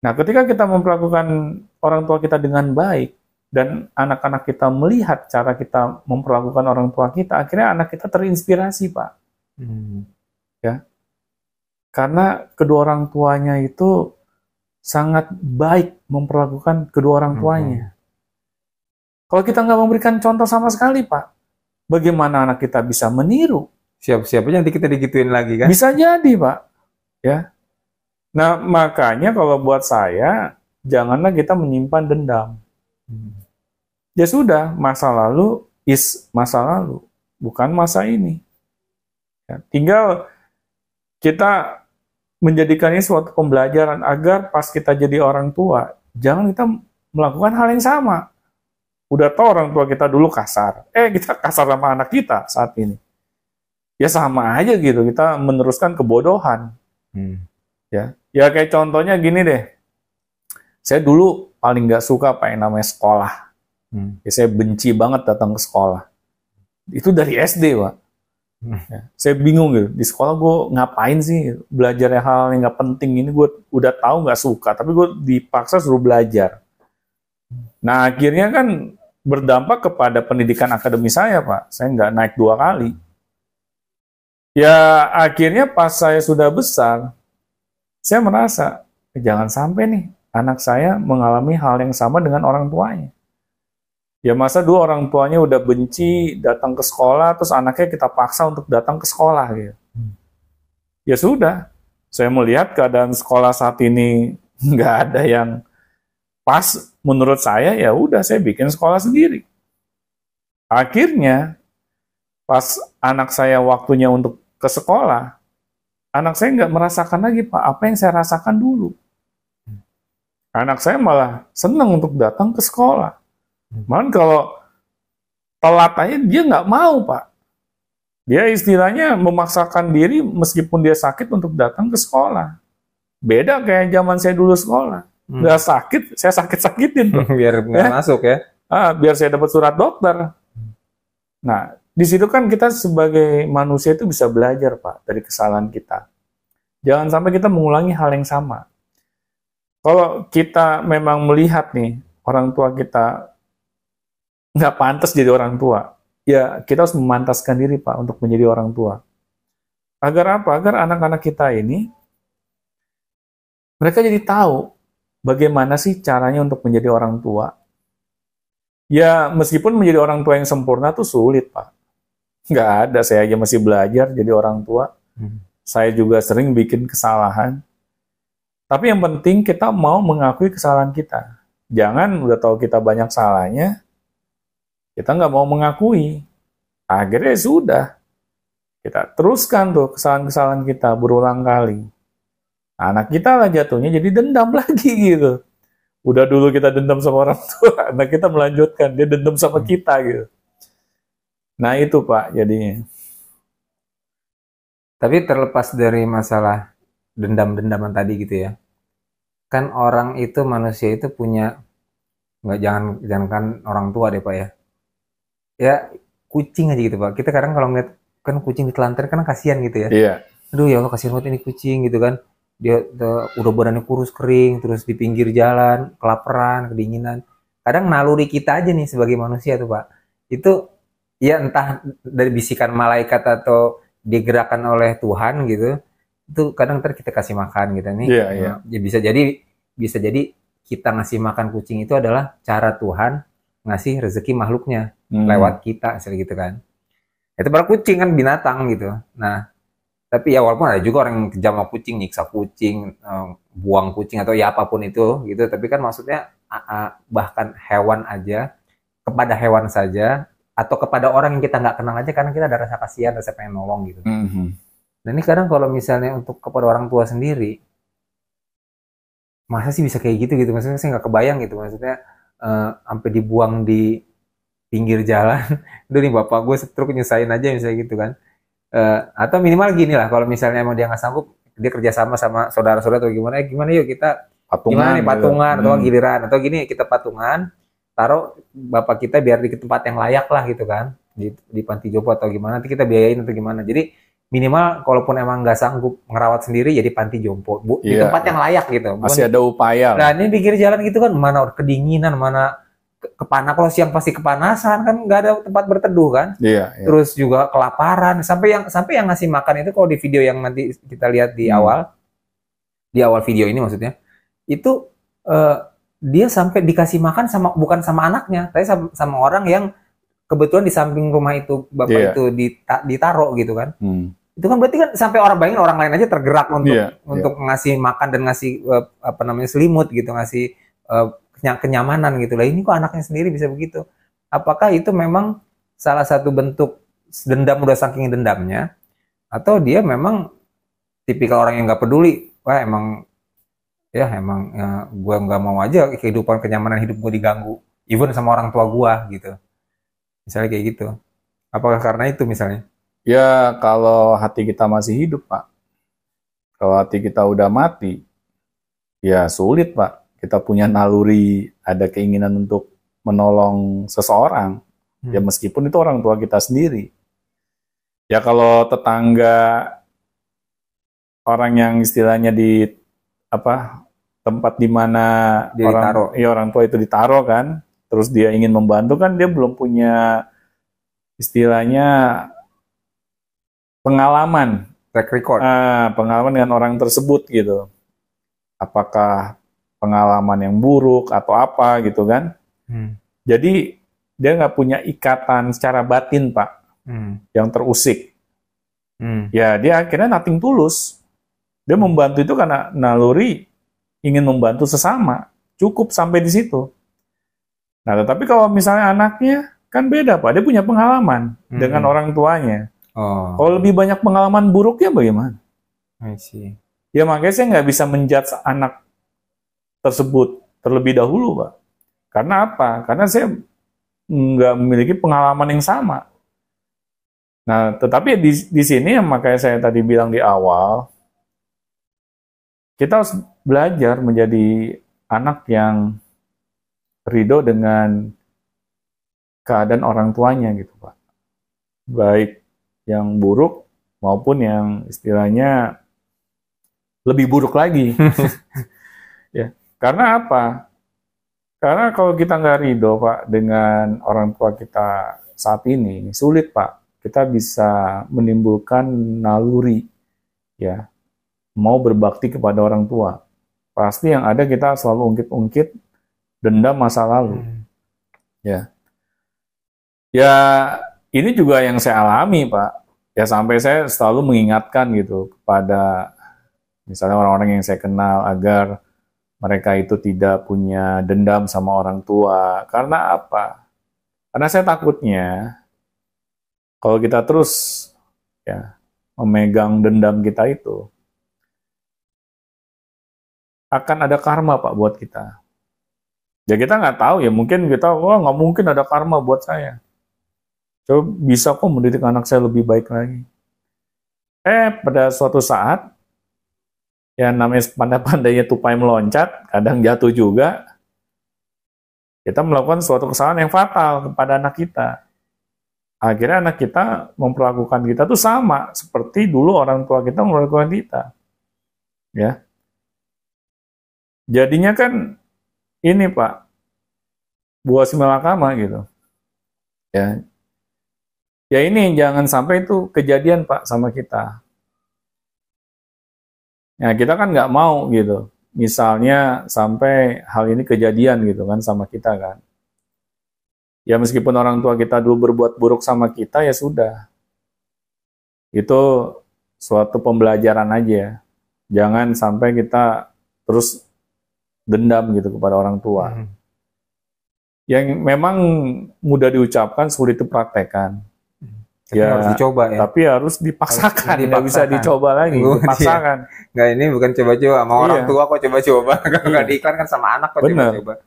Nah, ketika kita memperlakukan orang tua kita dengan baik, dan anak-anak kita melihat cara kita memperlakukan orang tua kita, akhirnya anak kita terinspirasi, Pak. Hmm. Ya, karena kedua orang tuanya itu sangat baik memperlakukan kedua orang tuanya. Kalau kita nggak memberikan contoh sama sekali, Pak, bagaimana anak kita bisa meniru? Siap-siap aja nanti kita digituin lagi kan? Bisa jadi, Pak. Ya. Nah, makanya kalau buat saya, janganlah kita menyimpan dendam. Ya sudah, masa lalu is masa lalu, bukan masa ini. Ya, tinggal kita menjadikannya suatu pembelajaran agar pas kita jadi orang tua, jangan kita melakukan hal yang sama. Udah tahu orang tua kita dulu kasar, kita kasar sama anak kita saat ini. Ya sama aja gitu, kita meneruskan kebodohan. Ya kayak contohnya gini deh, saya dulu paling nggak suka apa yang namanya sekolah. Ya, saya benci banget datang ke sekolah. Itu dari SD, Pak. Ya, saya bingung gitu, di sekolah gue ngapain sih belajar hal yang nggak penting ini, gue udah tahu nggak suka, tapi gue dipaksa suruh belajar. Nah akhirnya kan berdampak kepada pendidikan akademis saya, Pak. Saya nggak naik 2 kali. Ya akhirnya pas saya sudah besar, saya merasa jangan sampai nih anak saya mengalami hal yang sama dengan orang tuanya. Ya masa dulu orang tuanya udah benci datang ke sekolah, terus anaknya kita paksa untuk datang ke sekolah gitu. Ya sudah, saya melihat keadaan sekolah saat ini nggak ada yang pas menurut saya, ya udah saya bikin sekolah sendiri. Akhirnya pas anak saya waktunya untuk ke sekolah, anak saya nggak merasakan lagi, Pak, apa yang saya rasakan dulu. Anak saya malah senang untuk datang ke sekolah. Malah kalau telat aja dia nggak mau, Pak. Dia istilahnya memaksakan diri meskipun dia sakit untuk datang ke sekolah. Beda kayak zaman saya dulu sekolah. Nggak sakit, saya sakit-sakitin. Biar nggak masuk ya. Biar saya dapat surat dokter. Nah, di situ kan kita sebagai manusia itu bisa belajar, Pak, dari kesalahan kita. Jangan sampai kita mengulangi hal yang sama. Kalau kita memang melihat nih, orang tua kita nggak pantas jadi orang tua, ya kita harus memantaskan diri, Pak, untuk menjadi orang tua. Agar apa? Agar anak-anak kita ini, mereka jadi tahu bagaimana sih caranya untuk menjadi orang tua. Ya, meskipun menjadi orang tua yang sempurna tuh sulit, Pak. Nggak ada, saya aja masih belajar jadi orang tua. Saya juga sering bikin kesalahan. Tapi yang penting kita mau mengakui kesalahan kita. Jangan udah tahu kita banyak salahnya, kita nggak mau mengakui. Akhirnya sudah. Kita teruskan tuh kesalahan-kesalahan kita berulang kali. Anak kita lah jatuhnya jadi dendam lagi gitu. Udah dulu kita dendam sama orang tua, anak kita melanjutkan, dia dendam sama kita gitu. Nah itu, Pak, jadinya. Tapi terlepas dari masalah dendam-dendaman tadi gitu ya, kan orang itu, manusia itu punya, jangankan orang tua deh Pak ya kucing aja gitu Pak. Kita kadang kalau ngeliat kan kucing ditelantar kan kasihan gitu ya. Iya. Aduh ya Allah, kasihan banget ini kucing gitu kan. Dia udah badannya kurus kering, terus di pinggir jalan, kelaparan, kedinginan. Kadang naluri kita aja nih sebagai manusia tuh Pak, itu ya entah dari bisikan malaikat atau digerakkan oleh Tuhan gitu, itu kadang ntar kita kasih makan gitu nih. Iya. Ya bisa jadi kita ngasih makan kucing itu adalah cara Tuhan ngasih rezeki makhluknya lewat kita, misalnya gitu kan. Itu baru kucing kan binatang gitu. Nah, tapi ya walaupun ada juga orang yang kejam sama kucing, nyiksa kucing, buang kucing atau ya apapun itu gitu. Tapi kan maksudnya bahkan hewan aja, kepada hewan saja atau kepada orang yang kita nggak kenal aja, karena kita ada rasa kasihan, rasa pengen nolong gitu. Dan ini kadang kalau misalnya untuk kepada orang tua sendiri, masa sih bisa kayak gitu? Maksudnya saya nggak kebayang gitu. Maksudnya sampai dibuang di pinggir jalan. Udah nih bapak gue stroke, nyusahin aja misalnya gitu kan. Atau minimal gini lah, kalau misalnya emang dia nggak sanggup, dia kerjasama sama saudara-saudara atau gimana yuk kita gimana nih patungan gitu. Atau giliran atau gini kita patungan, taruh bapak kita biar di tempat yang layak lah gitu kan, di panti jompo atau gimana, nanti kita biayain atau gimana. Jadi minimal kalaupun emang nggak sanggup ngerawat sendiri jadi panti jompo di Iya, tempat yang layak gitu. masih ada upaya Nah lah. ini pinggir jalan gitu kan mana kedinginan, mana kepanas, kalau siang pasti kepanasan kan, nggak ada tempat berteduh kan. Iya, iya. Terus juga kelaparan, sampai yang ngasih makan itu, kalau di video yang nanti kita lihat di awal video ini maksudnya, itu dia sampai dikasih makan bukan sama anaknya, tapi sama orang yang kebetulan di samping rumah itu bapak itu ditaruh gitu kan. Itu kan berarti kan sampai bayangin orang lain aja tergerak untuk ngasih makan dan ngasih selimut gitu, ngasih kenyamanan gitu lah. Ini kok anaknya sendiri bisa begitu? Apakah itu memang salah satu bentuk dendam, udah saking dendamnya, atau dia memang tipikal orang yang nggak peduli? Wah emang gue nggak mau aja kehidupan, kenyamanan hidup gue diganggu, even sama orang tua gue gitu. Misalnya kayak gitu. Apakah karena itu misalnya? Ya kalau hati kita masih hidup Pak. Kalau hati kita udah mati, ya sulit Pak. Kita punya naluri, ada keinginan untuk menolong seseorang. Ya meskipun itu orang tua kita sendiri. Ya kalau tetangga, orang yang istilahnya di tempat di mana orang tua itu ditaruh kan, terus dia ingin membantu kan, dia belum punya istilahnya pengalaman, track record, pengalaman dengan orang tersebut gitu. Apakah pengalaman yang buruk atau apa gitu kan? Jadi dia nggak punya ikatan secara batin Pak, yang terusik. Ya dia akhirnya nothing tulus. Dia membantu itu karena naluri ingin membantu sesama, cukup sampai di situ. Nah tetapi kalau misalnya anaknya kan beda Pak, dia punya pengalaman dengan orang tuanya. Kalau lebih banyak pengalaman buruknya bagaimana? I see. Ya makanya saya nggak bisa menjudge anak tersebut terlebih dahulu Pak. Karena apa? Karena saya nggak memiliki pengalaman yang sama. Nah, tetapi di sini yang makanya saya tadi bilang di awal, kita harus belajar menjadi anak yang ridho dengan keadaan orang tuanya gitu Pak. Baik yang buruk maupun yang istilahnya lebih buruk lagi. Ya, karena apa? Karena kalau kita nggak ridho Pak dengan orang tua kita saat ini, sulit Pak. Kita bisa menimbulkan naluri, ya, mau berbakti kepada orang tua. Pasti yang ada kita selalu ungkit-ungkit dendam masa lalu. Ya, ini juga yang saya alami Pak. Ya sampai saya selalu mengingatkan gitu kepada misalnya orang-orang yang saya kenal agar mereka itu tidak punya dendam sama orang tua. Karena apa? Karena saya takutnya kalau kita terus ya memegang dendam kita itu, akan ada karma Pak buat kita. Ya kita nggak tahu ya, mungkin kita, wah nggak mungkin ada karma buat saya. Coba bisa kok mendidik anak saya lebih baik lagi. Pada suatu saat, ya namanya pandai-pandainya tupai meloncat, kadang jatuh juga. Kita melakukan suatu kesalahan yang fatal kepada anak kita. Akhirnya anak kita memperlakukan kita tuh sama seperti dulu orang tua kita memperlakukan kita. Ya. Jadinya kan ini Pak, buah si malakama gitu. Ya. Ya ini jangan sampai itu kejadian Pak sama kita. Ya kita kan nggak mau gitu. Misalnya sampai hal ini kejadian gitu kan sama kita kan. Ya meskipun orang tua kita dulu berbuat buruk sama kita ya sudah. Itu suatu pembelajaran aja. Jangan sampai kita terus dendam gitu kepada orang tua. Yang memang mudah diucapkan, sulit dipraktekkan. Ya, harus dicoba ya. Tapi harus dipaksakan, tidak bisa dicoba lagi, dipaksakan. Nggak, ini bukan coba-coba sama orang tua kok coba-coba. Nggak diiklan kan sama anak kok coba-coba.